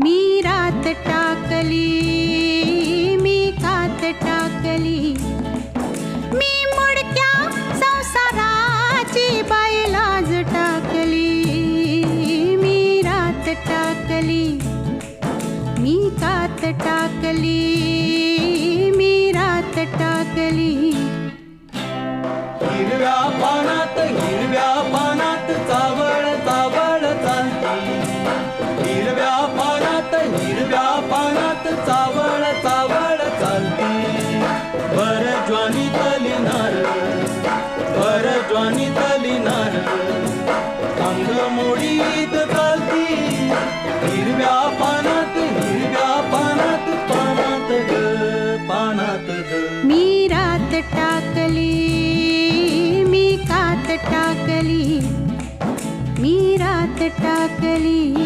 मी रात टाकली, मी कात टाकली, मी मुडक्या संसाराची बाई लाज टाकली. मी रात टाकली, मी कात टाकली, मी रात टाकली. हिरव्या पानात चावळ चावळ चालती. हिरव्या पानात चावळ चावळ चालती. भर ज्वानीतली नार अंग मोडीत चालती. हिरव्या पानात पानात ग. मी रात टाकली, मी कात टाकली, मी रात टाकली.